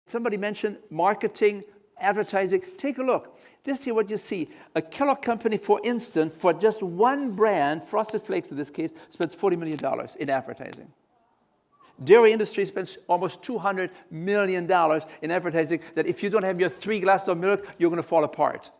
Somebody mentioned marketing, advertising. Take a look. This here what you see. A Kellogg company, for instance, for just one brand, Frosted Flakes in this case, spends $40 million in advertising. Dairy industry spends almost $200 million in advertising that if you don't have your 3 glasses of milk, you're going to fall apart.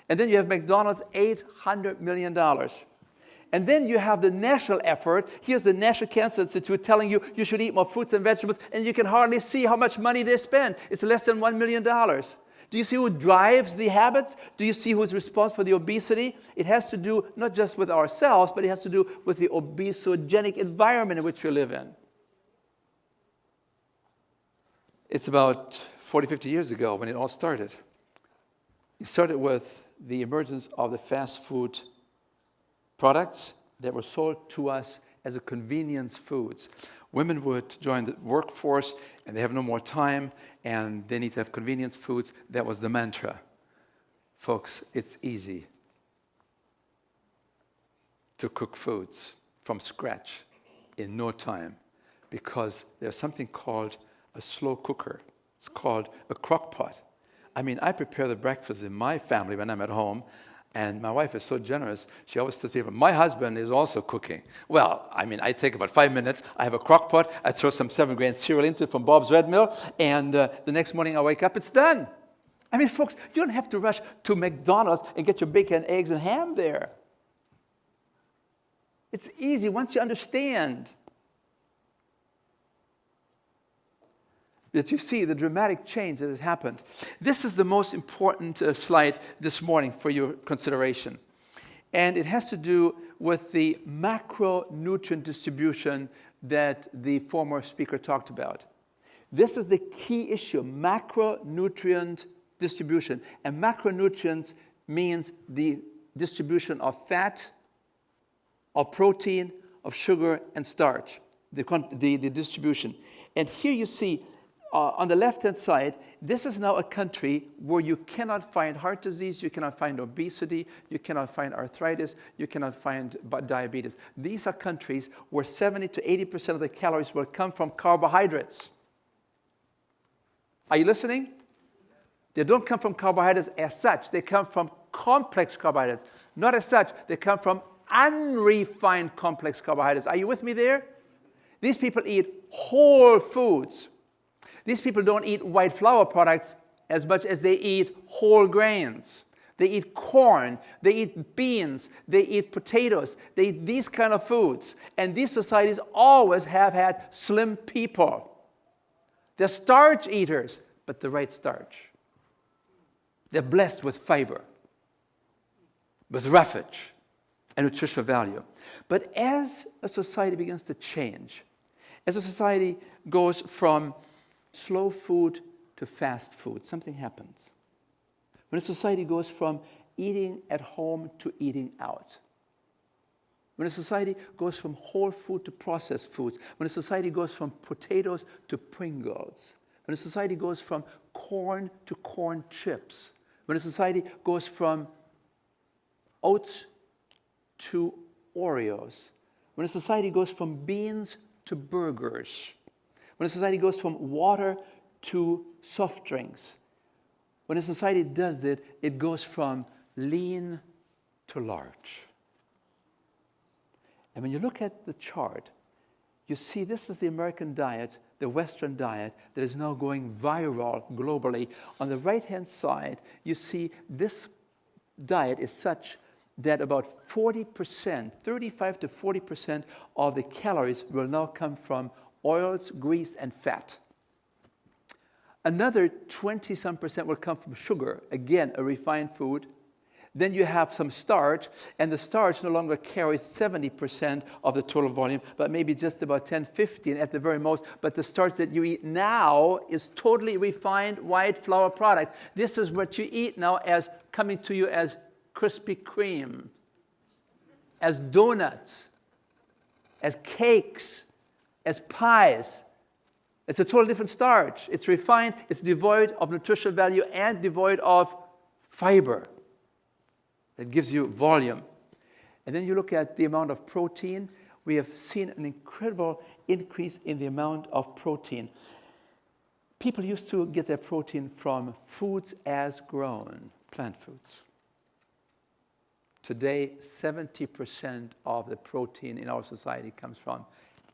And then you have McDonald's, $800 million. And then you have the national effort. Here's the National Cancer Institute telling you you should eat more fruits and vegetables, and you can hardly see how much money they spend. It's less than $1 million. Do you see who drives the habits? Do you see who's responsible for the obesity? It has to do not just with ourselves, but it has to do with the obesogenic environment in which we live in. It's about 40, 50 years ago when it all started. It started with the emergence of the fast food products that were sold to us as a convenience foods. Women would join the workforce and they have no more time and they need to have convenience foods. That was the mantra. Folks, it's easy to cook foods from scratch in no time because there's something called a slow cooker. It's called a crock pot. I mean, I prepare the breakfast in my family when I'm at home. And my wife is so generous, she always tells people, my husband is also cooking. Well, I mean, I take about 5 minutes, I have a crock pot, I throw some 7-grain cereal into it from Bob's Red Mill, and the next morning I wake up, it's done. I mean, folks, you don't have to rush to McDonald's and get your bacon, eggs, and ham there. It's easy once you understand that you see the dramatic change that has happened. This is the most important slide this morning for your consideration. And it has to do with the macronutrient distribution that the former speaker talked about. This is the key issue, macronutrient distribution. And macronutrients means the distribution of fat, of protein, of sugar, and starch, the distribution. And here you see on the left-hand side, this is now a country where you cannot find heart disease, you cannot find obesity, you cannot find arthritis, you cannot find diabetes. These are countries where 70 to 80% of the calories will come from carbohydrates. Are you listening? They don't come from carbohydrates as such. They come from complex carbohydrates. Not as such. They come from unrefined complex carbohydrates. Are you with me there? These people eat whole foods. These people don't eat white flour products as much as they eat whole grains. They eat corn, they eat beans, they eat potatoes, they eat these kind of foods. And these societies always have had slim people. They're starch eaters, but the right starch. They're blessed with fiber, with roughage, and nutritional value. But as a society begins to change, as a society goes from slow food to fast food, something happens. When a society goes from eating at home to eating out, when a society goes from whole food to processed foods, when a society goes from potatoes to Pringles, when a society goes from corn to corn chips, when a society goes from oats to Oreos, when a society goes from beans to burgers, when a society goes from water to soft drinks, when a society does that, it goes from lean to large. And when you look at the chart, you see this is the American diet, the Western diet, that is now going viral globally. On the right-hand side, you see this diet is such that about 40%, 35 to 40% of the calories will now come from oils, grease, and fat. Another 20-some% will come from sugar, again, a refined food. Then you have some starch, and the starch no longer carries 70% of the total volume, but maybe just about 10, 15 at the very most. But the starch that you eat now is totally refined white flour product. This is what you eat now as coming to you as Krispy Kreme, as donuts, as cakes, as pies. It's a totally different starch. It's refined, it's devoid of nutritional value and devoid of fiber. That gives you volume. And then you look at the amount of protein. we have seen an incredible increase in the amount of protein. People used to get their protein from foods as grown, plant foods. Today, 70% of the protein in our society comes from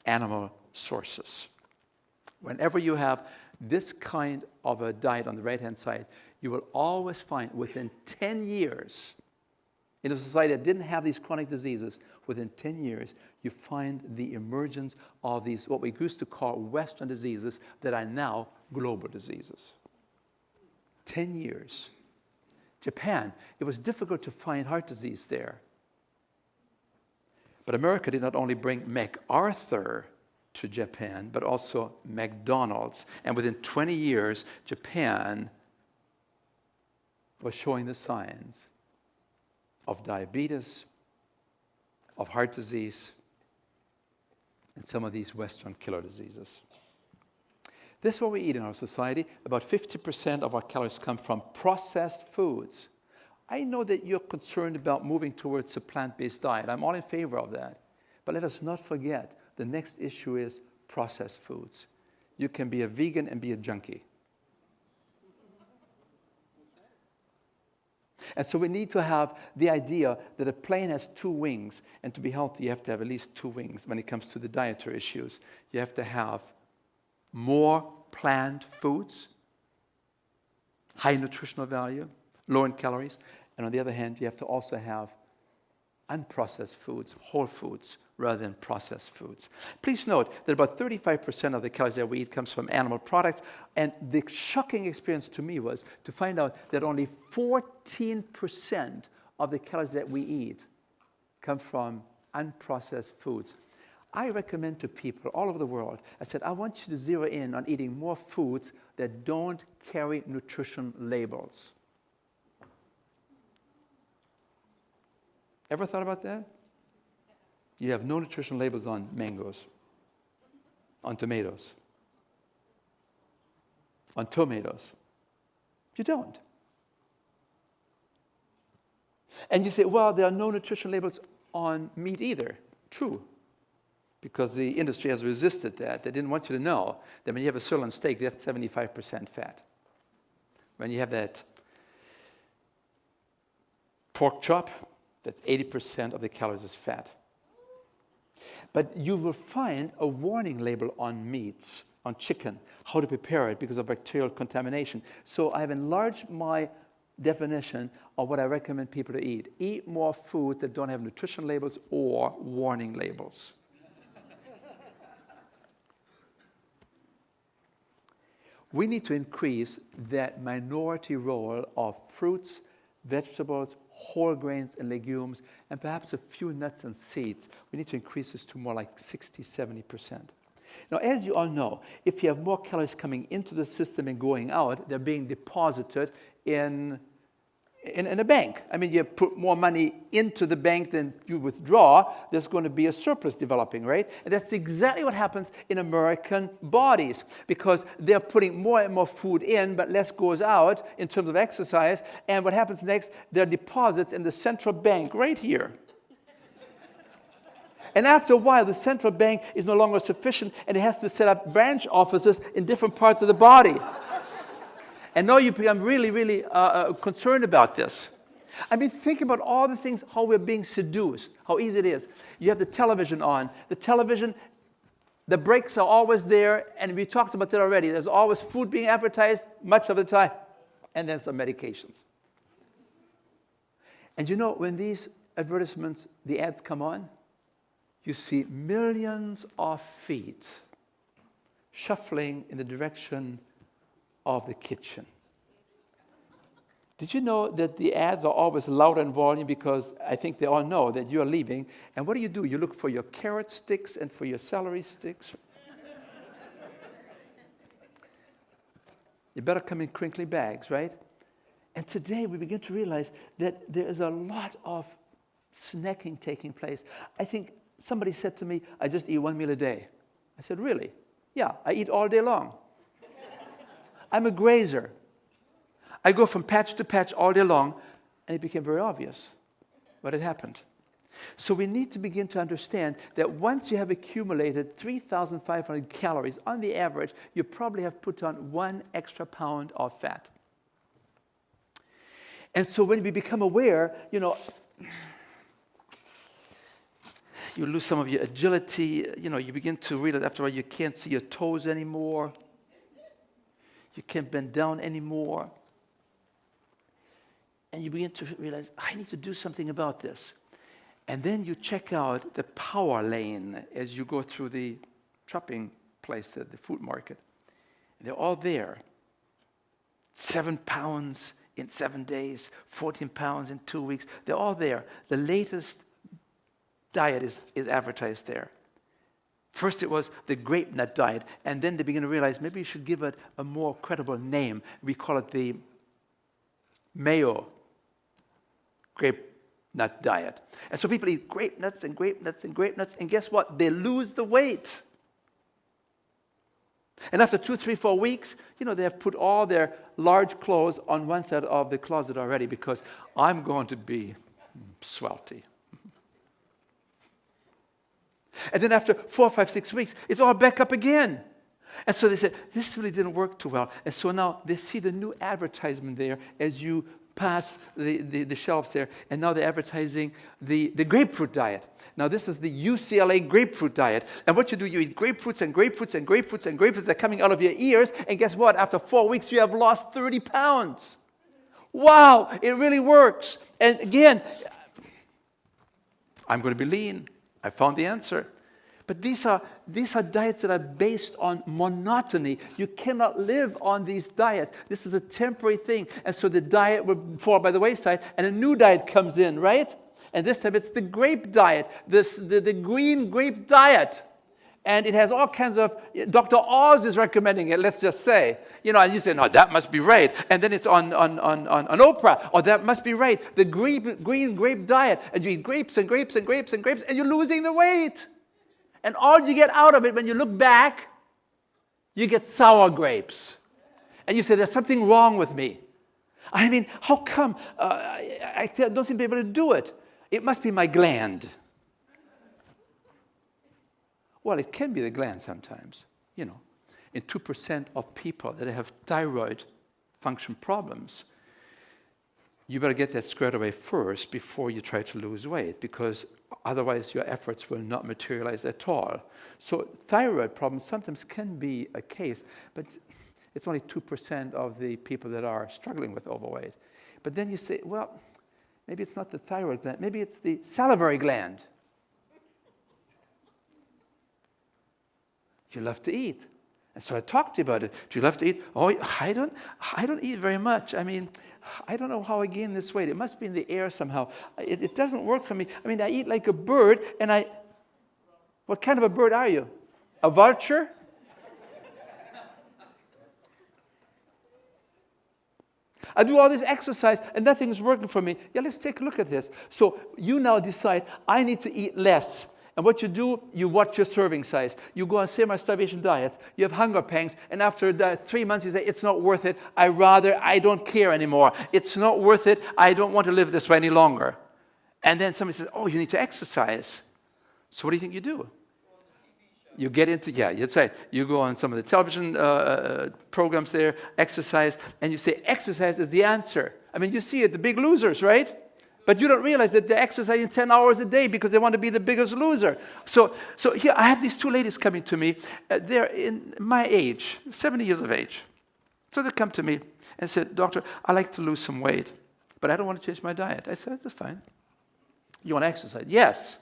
animal sources. Whenever you have this kind of a diet on the right-hand side, you will always find within 10 years, in a society that didn't have these chronic diseases, within 10 years, you find the emergence of these, what we used to call Western diseases, that are now global diseases. 10 years. Japan, it was difficult to find heart disease there. But America did not only bring MacArthur to Japan, but also McDonald's. And within 20 years, Japan was showing the signs of diabetes, of heart disease, and some of these Western killer diseases. This is what we eat in our society. About 50% of our calories come from processed foods. I know that you're concerned about moving towards a plant-based diet. I'm all in favor of that. But let us not forget, the next issue is processed foods. You can be a vegan and be a junkie. And so we need to have the idea that a plane has two wings, and to be healthy, you have to have at least two wings when it comes to the dietary issues. You have to have more plant foods, high nutritional value, low in calories, and on the other hand, you have to also have unprocessed foods, whole foods, rather than processed foods. Please note that about 35% of the calories that we eat comes from animal products, and the shocking experience to me was to find out that only 14% of the calories that we eat come from unprocessed foods. I recommend to people all over the world, I said, I want you to zero in on eating more foods that don't carry nutrition labels. Ever thought about that? You have no nutrition labels on mangoes, on tomatoes, on tomatoes. You don't. And you say, well, there are no nutrition labels on meat either. True. Because the industry has resisted that. They didn't want you to know that when you have a sirloin steak, that's 75% fat. When you have that pork chop, that's 80% of the calories is fat. But you will find a warning label on meats, on chicken, how to prepare it because of bacterial contamination. So I have enlarged my definition of what I recommend people to eat. Eat more foods that don't have nutrition labels or warning labels. We need to increase that minority role of fruits, vegetables, whole grains and legumes, and perhaps a few nuts and seeds. We need to increase this to more like 60, 70%. Now, as you all know, if you have more calories coming into the system and going out, they're being deposited in a bank. I mean, you put more money into the bank than you withdraw, there's going to be a surplus developing, right? And that's exactly what happens in American bodies, because they're putting more and more food in, but less goes out in terms of exercise. And what happens next, there are deposits in the central bank right here. And after a while, the central bank is no longer sufficient, and it has to set up branch offices in different parts of the body. And now you become really, really concerned about this. I mean, think about all the things, how we're being seduced, how easy it is. You have the television on. The television, the breaks are always there, and we talked about that already. There's always food being advertised much of the time, and then some medications. And you know, when these advertisements, the ads come on, you see millions of feet shuffling in the direction of the kitchen. Did you know that the ads are always louder in volume because I think they all know that you're leaving? And what do? You look for your carrot sticks and for your celery sticks. You better come in crinkly bags, right? And today we begin to realize that there is a lot of snacking taking place. I think somebody said to me, I just eat one meal a day. I said, really? Yeah, I eat all day long. I'm a grazer. I go from patch to patch all day long, and it became very obvious what had happened. So we need to begin to understand that once you have accumulated 3,500 calories, on the average, you probably have put on 1 extra pound of fat. And so when we become aware, you lose some of your agility, you begin to realize after a while you can't see your toes anymore. You can't bend down anymore. And you begin to realize, I need to do something about this. And then you check out the power lane as you go through the shopping place, the food market. And they're all there. 7 pounds in 7 days, 14 pounds in 2 weeks. They're all there. The latest diet is advertised there. First it was the grape nut diet, and then they begin to realize maybe you should give it a more credible name. We call it the Mayo grape nut diet. And so people eat grape nuts and grape nuts and grape nuts, and guess what? They lose the weight. And after 2, 3, 4 weeks, they have put all their large clothes on one side of the closet already because I'm going to be swelty. And then after 4, 5, 6 weeks, it's all back up again. And so they said, this really didn't work too well. And so now they see the new advertisement there as you pass the shelves there. And now they're advertising the grapefruit diet. Now this is the UCLA grapefruit diet. And what you do, you eat grapefruits and grapefruits and grapefruits and grapefruits. They're coming out of your ears. And guess what? After 4 weeks, you have lost 30 pounds. Wow, it really works. And again, I'm going to be lean. I found the answer. But these are diets that are based on monotony. You cannot live on these diets. This is a temporary thing. And so the diet will fall by the wayside, and a new diet comes in, right? And this time it's the grape diet, the green grape diet. And it has all kinds of, Dr. Oz is recommending it, let's just say. And you say, no, that must be right. And then it's on Oprah. Oh, that must be right. The green grape diet. And you eat grapes and grapes and grapes and grapes, and you're losing the weight. And all you get out of it, when you look back, you get sour grapes. And you say, there's something wrong with me. I mean, how come I don't seem to be able to do it? It must be my gland. Well, it can be the gland sometimes, In 2% of people that have thyroid function problems, you better get that squared away first before you try to lose weight, because otherwise your efforts will not materialize at all. So thyroid problems sometimes can be a case, but it's only 2% of the people that are struggling with overweight. But then you say, well, maybe it's not the thyroid gland, maybe it's the salivary gland. You love to eat. And so I talked to you about it. Do you love to eat? Oh, I don't eat very much. I mean, I don't know how I gain this weight. It must be in the air somehow. It doesn't work for me. I mean, I eat like a bird, and what kind of a bird are you? A vulture? I do all this exercise, and nothing's working for me. Yeah, let's take a look at this. So you now decide, I need to eat less. And what you do, you watch your serving size. You go on semi-starvation diets. You have hunger pangs. And after 3 months, you say, it's not worth it. I don't care anymore. It's not worth it. I don't want to live this way any longer. And then somebody says, oh, you need to exercise. So what do you think you do? You get into, that's right. You go on some of the television programs there, exercise, and you say, exercise is the answer. I mean, you see it, the big losers, right? But you don't realize that they're exercising 10 hours a day because they want to be the biggest loser. So here, I have these 2 ladies coming to me. They're in my age, 70 years of age. So they come to me and said, Doctor, I like to lose some weight, but I don't want to change my diet. I said, that's fine. You want to exercise? Yes.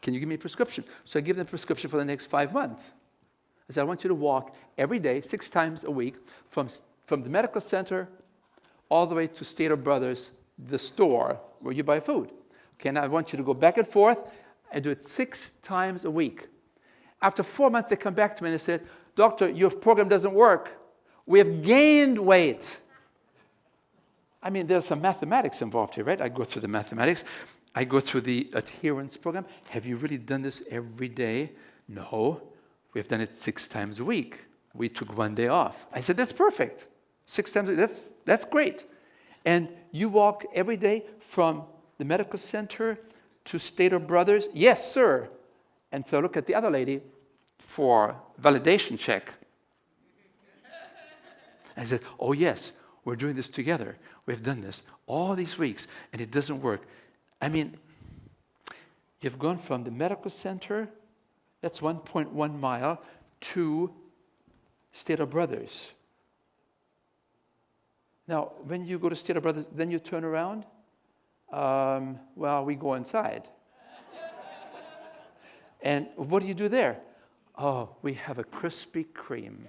Can you give me a prescription? So I give them a prescription for the next 5 months. I said, I want you to walk every day, 6 times a week, from the medical center all the way to Stater Brothers, the store where you buy food. Okay, now I want you to go back and forth and do it 6 times a week. After 4 months, they come back to me and they said, Doctor, your program doesn't work. We have gained weight. I mean, there's some mathematics involved here, right? I go through the mathematics. I go through the adherence program. Have you really done this every day? No. We've done it 6 times a week. We took 1 day off. I said, that's perfect. 6 times a week, that's great. And you walk every day from the medical center to Stater Brothers? Yes, sir. And so I look at the other lady for validation check. I said, oh yes, we're doing this together. We've done this all these weeks, and it doesn't work. I mean, you've gone from the medical center, that's 1.1 mile, to Stater Brothers. Now, when you go to Stater Brothers, then you turn around? Well, we go inside. And what do you do there? Oh, we have a Krispy Kreme.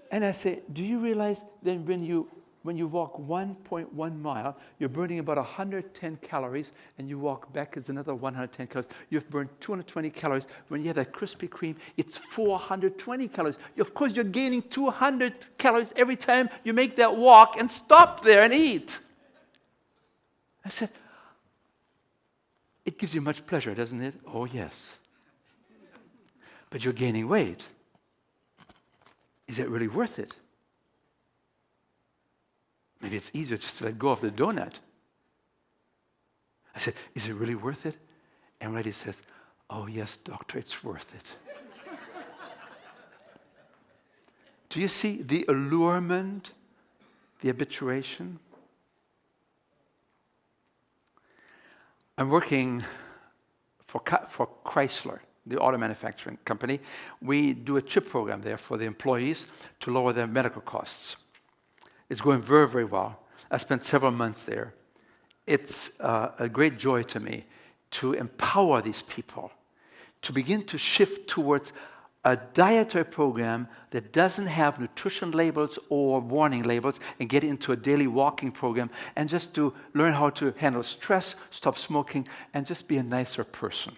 And I say, do you realize that when you walk 1.1 mile, you're burning about 110 calories, and you walk back, it's another 110 calories. You've burned 220 calories. When you have that Krispy Kreme, it's 420 calories. Of course, you're gaining 200 calories every time you make that walk and stop there and eat. I said, it gives you much pleasure, doesn't it? Oh, yes. But you're gaining weight. Is it really worth it? Maybe it's easier just to let go of the donut. I said, is it really worth it? And lady says, oh, yes, doctor, it's worth it. Do you see the allurement, the habituation? I'm working for Chrysler, the auto manufacturing company. We do a chip program there for the employees to lower their medical costs. It's going very, very well. I spent several months there. It's a great joy to me to empower these people to begin to shift towards a dietary program that doesn't have nutrition labels or warning labels, and get into a daily walking program and just to learn how to handle stress, stop smoking, and just be a nicer person.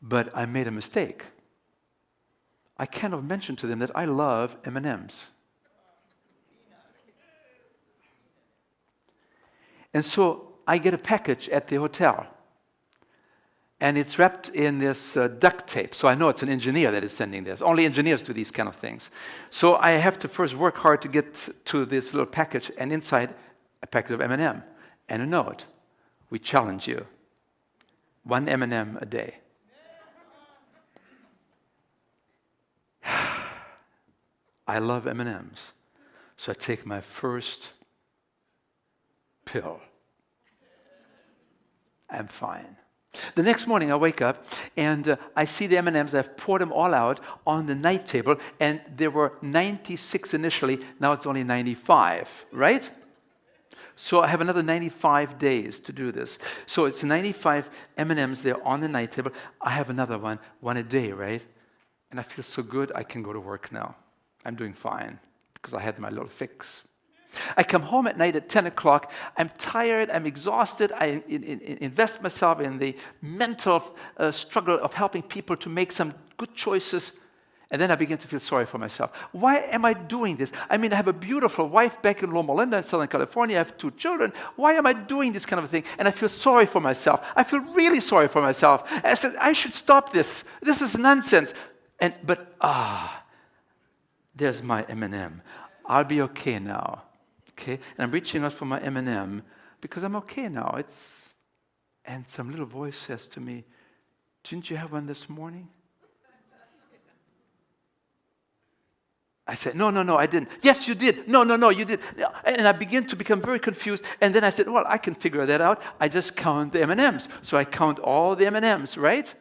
But I made a mistake. I kind of mentioned to them that I love M&Ms. And so I get a package at the hotel. And it's wrapped in this duct tape. So I know it's an engineer that is sending this. Only engineers do these kind of things. So I have to first work hard to get to this little package, and inside a packet of M&M and a note. We challenge you. 1 M&M a day. I love M&Ms. So I take my first pill. I'm fine. The next morning I wake up and I see the M&Ms. I've poured them all out on the night table, and there were 96 initially. Now it's only 95, right? So I have another 95 days to do this. So it's 95 M&Ms there on the night table. I have another one a day, right? And I feel so good I can go to work now. I'm doing fine because I had my little fix. I come home at night at 10 o'clock. I'm tired. I'm exhausted. I invest myself in the mental struggle of helping people to make some good choices. And then I begin to feel sorry for myself. Why am I doing this? I mean, I have a beautiful wife back in Loma Linda in Southern California. I have 2 children. Why am I doing this kind of thing? And I feel sorry for myself. I feel really sorry for myself. And I said, I should stop this. This is nonsense. But there's my M&M. I'll be okay now. Okay? And I'm reaching out for my M&M because I'm okay now. And some little voice says to me, didn't you have one this morning? I said, no, I didn't. Yes, you did. No, you did. And I begin to become very confused. And then I said, well, I can figure that out. I just count the M&Ms. So I count all the M&Ms, right?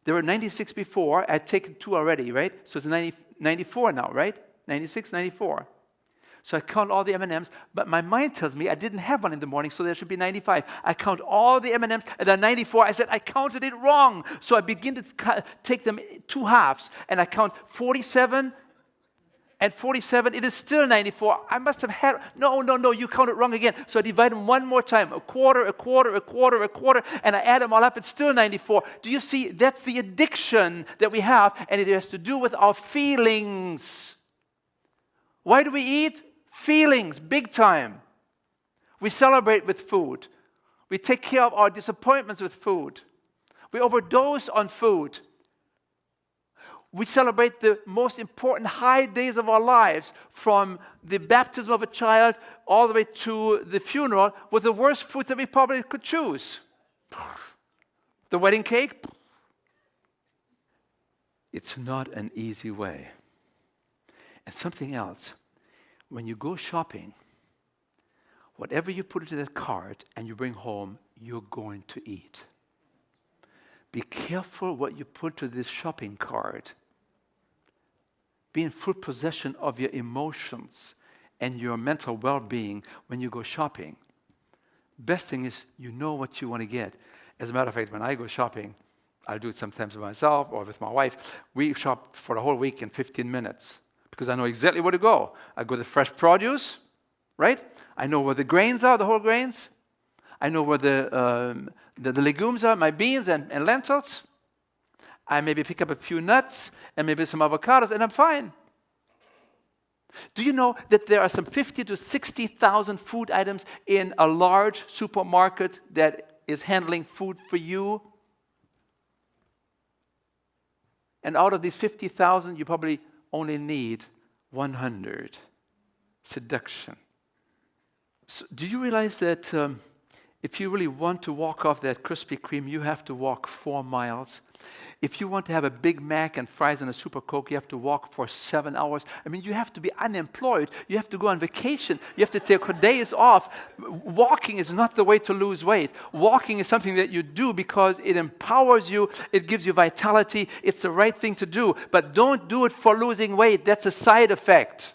There were 96 before. I'd taken 2 already, right? So it's 94 now, right? 96, 94. So I count all the M&Ms, but my mind tells me I didn't have one in the morning, so there should be 95. I count all the M&Ms, and then 94, I said, I counted it wrong. So I begin to take them 2 halves, and I count 47 and 47. It is still 94. I must have had, no, you counted wrong again. So I divide them one more time, a quarter, and I add them all up. It's still 94. Do you see? That's the addiction that we have, and it has to do with our feelings. Why do we eat? Feelings, big time. We celebrate with food. We take care of our disappointments with food. We overdose on food. We celebrate the most important high days of our lives, from the baptism of a child all the way to the funeral, with the worst foods that we probably could choose. The wedding cake. It's not an easy way. And something else, when you go shopping, whatever you put into that cart and you bring home, you're going to eat. Be careful what you put to this shopping cart. Be in full possession of your emotions and your mental well-being when you go shopping. Best thing is you know what you want to get. As a matter of fact, when I go shopping, I'll do it sometimes with myself or with my wife. We shop for the whole week in 15 minutes because I know exactly where to go. I go to fresh produce, right? I know where the grains are, the whole grains. I know where the legumes are, my beans and lentils. I maybe pick up a few nuts and maybe some avocados, and I'm fine. Do you know that there are some 50 to 60,000 food items in a large supermarket that is handling food for you? And out of these 50,000, you probably only need 100. Seduction. So do you realize that if you really want to walk off that Krispy Kreme, you have to walk 4 miles? If you want to have a Big Mac and fries and a Super Coke, you have to walk for 7 hours. I mean, you have to be unemployed. You have to go on vacation. You have to take days off. Walking is not the way to lose weight. Walking is something that you do because it empowers you. It gives you vitality. It's the right thing to do. But don't do it for losing weight. That's a side effect.